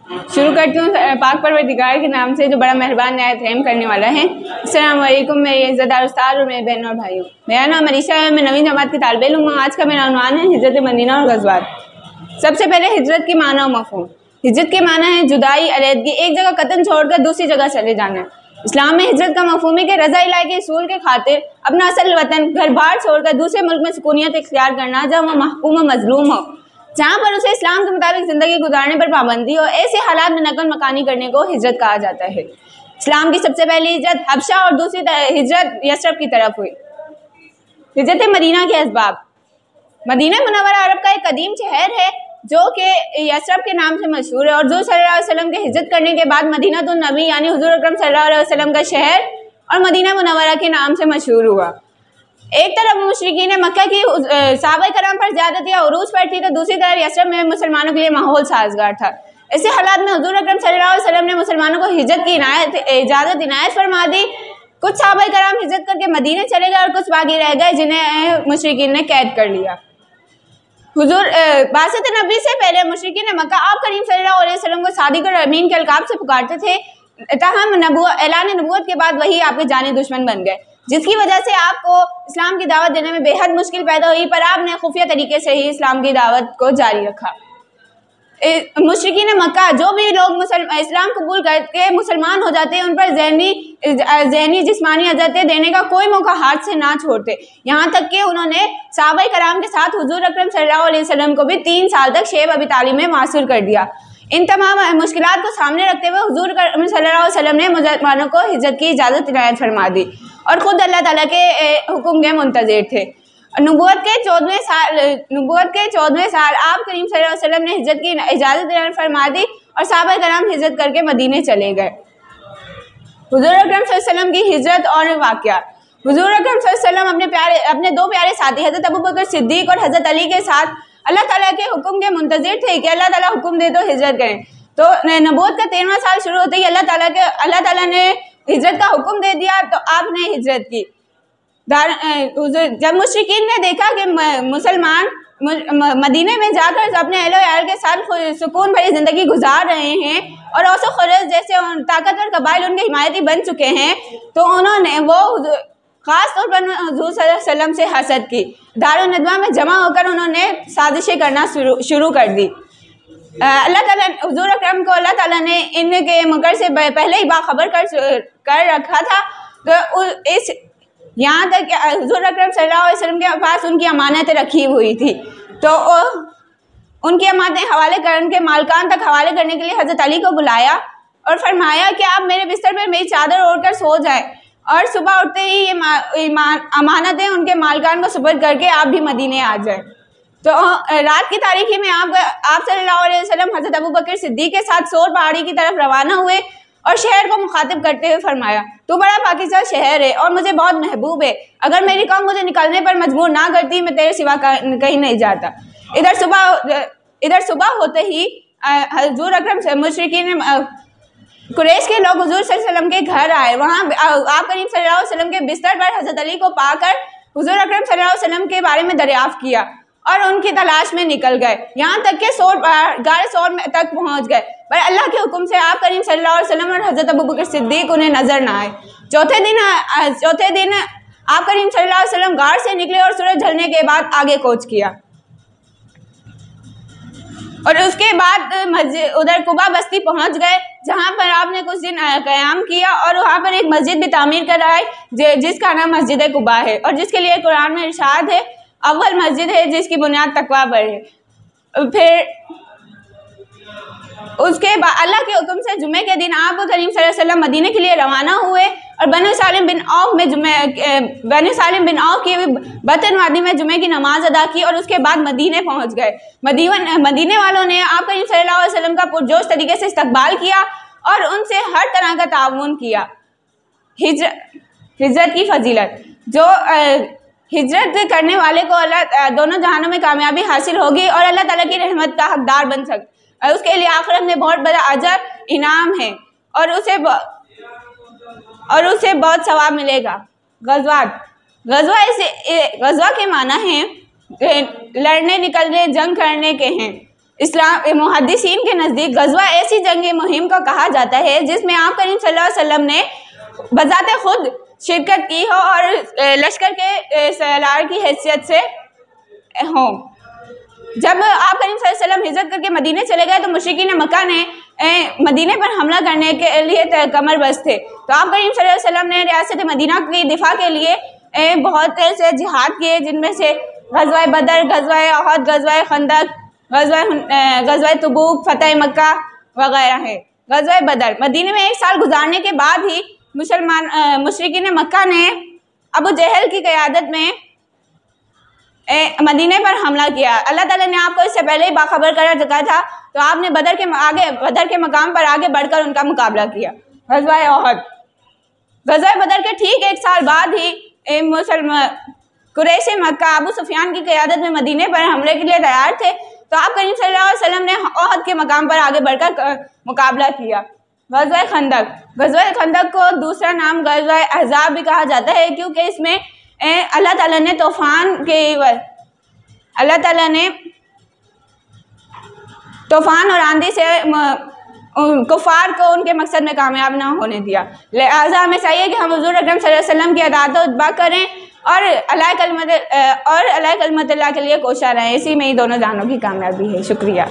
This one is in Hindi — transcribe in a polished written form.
शुरू करती हूँ पाक परवरदिगार के नाम से जो बड़ा मेहरबान नहायत रहम करने वाला है। अस्सलाम वालेकुम मेरे इज़्ज़तदार उस्ताद और मेरे बहन और भाइयों, मेरा नाम अनीशा है, मैं नवीं जमात की तालिब इल्म हूँ। आज का मेरा उन्वान है हिजरत मदीना और गज़वात। सबसे पहले हिजरत की माना और मफ़हूम। हिजरत के माना है जुदाई, अलहदगी, एक जगह कतन छोड़कर दूसरी जगह चले जाना। इस्लाम में हिजरत का मफ़हूम है कि रज़ा इलाही के असूल के खातिर अपना असल वतन घर बार छोड़कर दूसरे मुल्क में सुकूनियत इख्तियार करना, जहाँ वह महकूम व मजलूम हो, जहाँ पर उसे इस्लाम के मुताबिक ज़िंदगी गुजारने पर पाबंदी हो, ऐसे हालात में नकल मकानी करने को हिजरत कहा जाता है। इस्लाम की सबसे पहली हिजरत हबशा और दूसरी हिजरत यसरब की तरफ हुई। हिजरत मदीना के असबाब। मदीना मुनव्वरा अरब का एक कदीम शहर है जो कि यसरब के नाम से मशहूर है और हुज़ूर सल्लल्लाहु अलैहि वसल्लम के हिजरत करने के बाद मदीनतुन नबी यानी हुज़ूर अकरम सल्लल्लाहु अलैहि वसल्लम का शहर और मदीना मुनव्वरा के नाम से मशहूर हुआ। एक तरफ मुशरिकीन मक्का की सहाबा कराम पर ज़्यादती या उरूज पर थी, तो दूसरी तरफ यसरब में मुसलमानों के लिए माहौल साजगार था। ऐसे हालात में हुज़ूर अकरम सल्लल्लाहु अलैहि वसल्लम ने मुसलमानों को हिजरत की इजाज़त इनायत फरमा दी। कुछ सहाबा कराम हिजरत करके मदीने चले गए और कुछ बाकी रह गए जिन्हें मुशरिकीन ने कैद कर लिया। हुज़ूर बासत नबी से पहले मुशरिकीन मक्का आप करीम सल्लल्लाहु अलैहि वसल्लम को सादिक और अमीन के अलकाब से पुकारते थे, ताहम ऐलान नबूवत के बाद वही आपके जानी दुश्मन बन गए, जिसकी वजह से आपको इस्लाम की दावत देने में बेहद मुश्किल पैदा हुई, पर आपने खुफिया तरीके से ही इस्लाम की दावत को जारी रखा। मुशरिकीन मक्का जो भी लोग इस्लाम कबूल करके मुसलमान हो जाते हैं, उन पर ज़हनी जिस्मानी अज़ियतें देने का कोई मौका हाथ से ना छोड़ते, यहाँ तक कि उन्होंने सहाबा कराम के साथ हुज़ूर अकरम सल्लल्लाहु अलैहि वसल्लम को भी 3 साल तक शेब अबी तालिब में मासूर कर दिया। इन तमाम मुश्किलात को सामने रखते हुए हुज़ूर अकरम सल्लल्लाहु अलैहि वसल्लम ने मुसलमानों को हिजरत की इजाज़त इनायत फरमा दी और ख़ुद अल्लाह ताला के हुक्म के मुंतज़िर थे। नबूवत के 14वें साल आप करीम सल्लल्लाहु अलैहि वसल्लम ने हिजरत की इजाज़त इनायत फरमा दी और सहाबा कराम हिजरत करके मदीने चले गए। हुज़ूर अकरम सल्लल्लाहु अलैहि वसल्लम की हिजरत और वाक़या। हुज़ूर अकरम सल्लल्लाहु अलैहि वसल्लम अपने 2 प्यारे साथी हज़रत अबू बकर सिद्दीक़ और हज़रत अली के साथ अल्लाह ताला के हुक्म के मुंतज़िर थे कि अल्लाह ताला हुक्म दे तो हिजरत करें। तो नबूवत का 13वां साल शुरू होते ही अल्लाह ताला ने हिजरत का हुक्म दे दिया, तो आपने हिजरत की। जब मुशरिकीन ने देखा कि मुसलमान मदीने में जाकर अपने अहलो यार के साथ सुकून भरी ज़िंदगी गुजार रहे हैं और औसो खरज जैसे ताकतवर कबाइल उनके हिमायती बन चुके हैं, तो उन्होंने ख़ास तौर पर हुज़ूर सल्लल्लाहु अलैहि वसल्लम से हसद की। दारुन नदवा में जमा होकर उन्होंने साजिशें करना शुरू कर दी। अल्लाह ताला हुज़ूर अकरम को अल्लाह ताला ने इनके मकर से पहले ही बाखबर कर रखा था, तो इस यहाँ तक हुज़ूर अकरम सल्लल्लाहु अलैहि वसल्लम के पास उनकी अमानतें रखी हुई थी, तो उनकी अमानतें हवाले करने के मालकान तक हवाले करने के लिए हज़रत अली को बुलाया और फरमाया कि आप मेरे बिस्तर पर मेरी चादर ओढ़कर सो जाएं और सुबह उठते ही ये अमानतें उनके मालकान को सुपुर्द करके आप भी मदीने आ जाएं। तो रात की तारीखी में आप सल्लल्लाहु अलैहि वसल्लम हज़रत अबू बकर सिद्दीक़ के साथ सोर पहाड़ी की तरफ रवाना हुए और शहर को मुखातिब करते हुए फरमाया, तू बड़ा पाकीज़ा शहर है और मुझे बहुत महबूब है, अगर मेरी कौम मुझे निकलने पर मजबूर ना करती मैं तेरे सिवा कहीं नहीं जाता। इधर सुबह होते ही हुज़ूर अकरम मुशरिकीन कुरैश के लोग हुज़ूर सल्लल्लाहु अलैहि वसल्लम के घर आए। वहाँ आप करीम सल्लल्लाहु अलैहि वसल्लम के बिस्तर पर हज़रत अली को पाकर हुज़ूर अकरम सल्लल्लाहु अलैहि वसल्लम के बारे में दरियाफ़्त किया और उनकी तलाश में निकल गए, यहाँ तक के गार सौर तक पहुँच गए, पर अल्लाह के हुक्म से आप करीम सल्लल्लाहु अलैहि वसल्लम और हज़रत अबू बकर सिद्दीक़ उन्हें नजर ना आए। चौथे दिन आप करीम सल्लल्लाहु अलैहि वसल्लम गार से निकले और सूरज ढलने के बाद आगे कूच किया और उसके बाद उधर कुबा बस्ती पहुंच गए, जहां पर आपने कुछ दिन क़याम किया और वहां पर एक मस्जिद भी तामीर कराई जिसका नाम मस्जिद कुबा है और जिसके लिए कुरान में इरशाद है, अव्वल मस्जिद है जिसकी बुनियाद तकवा पर है। फिर उसके बाद अल्लाह के हुक्म से जुमे के दिन आप करीम सल्लल्लाहु अलैहि वसल्लम मदीने के लिए रवाना हुए और बनु सालिम बिन औफ की बतन वादी में जुमे की नमाज अदा की और उसके बाद मदीने पहुंच गए। मदीने वालों ने आप करीम सल्लल्लाहु अलैहि वसल्लम का पुरजोश तरीके से इस्तकबाल किया और उनसे हर तरह का ताउन किया। हिजरत की फजीलत। जो हिजरत करने वाले को अल्लाह दोनों जहानों में कामयाबी हासिल होगी और अल्लाह ताला की रहमत का हकदार बन सकता, उसके लिए आखिरत में बहुत बड़ा अजर इनाम है और उसे बहुत सवाब मिलेगा। गज़वा के माना है लड़ने निकलने जंग करने के हैं। इस्लाम मुहद्दिसीन के नज़दीक गज़वा ऐसी जंगी मुहिम को कहा जाता है जिसमें आप करीम सल्लल्लाहु अलैहि वसल्लम ने बज़ाते खुद शिरकत की हो और लश्कर के सलार की हैसियत से हो। जब आप करीम सल्लल्लाहु अलैहि वसल्लम हिजरत करके मदीने चले गए तो मुशरिकीन मक्का ने मदीने पर हमला करने के लिए कमर बस्त थे। तो आप करीम सल्लल्लाहु अलैहि वसल्लम ने रियासत मदीना की दिफा के लिए बहुत से जिहाद किए, जिनमें से गज़वा बदर, गज़वा उहद, गज़वा खंदक, गज़वा तबूक, फतह मक्का वगैरह है। गज़वा बदर मदीने में 1 साल गुजारने के बाद ही मुशरिकीन मक्का ने अबू जहल की क़यादत में मदीने पर हमला किया। अल्लाह ताला ने आपको इससे पहले ही बाखबर कर चुका था, तो आपने बदर के मकाम पर आगे बढ़कर उनका मुकाबला किया। गज़वा उहद, गज़वा बदर के ठीक 1 साल बाद ही कुरैश मक्का अबू सुफियान की क़यादत में मदीने पर हमले के लिए तैयार थे। तो आप करीम सल्लल्लाहु अलैहि वसल्लम ने उहद के मकाम पर आगे बढ़कर मुकाबला किया। गज़वा खंदक, गज़वा खंदक को दूसरा नाम गज़वा अहज़ाब भी कहा जाता है, क्योंकि इसमें अल्लाह ताला ने तूफ़ान और आंधी से कुफ़ार को उनके मकसद में कामयाब ना होने दिया। लिहाजा हमें चाहिए कि हम हुज़ूर अकरम सल्लल्लाहु अलैहि वसल्लम की अताअत व इत्बा करें और अल्लाह कलमत अल्लाह के लिए कोशिश रहें। इसी में ही दोनों जानों की कामयाबी है। शुक्रिया।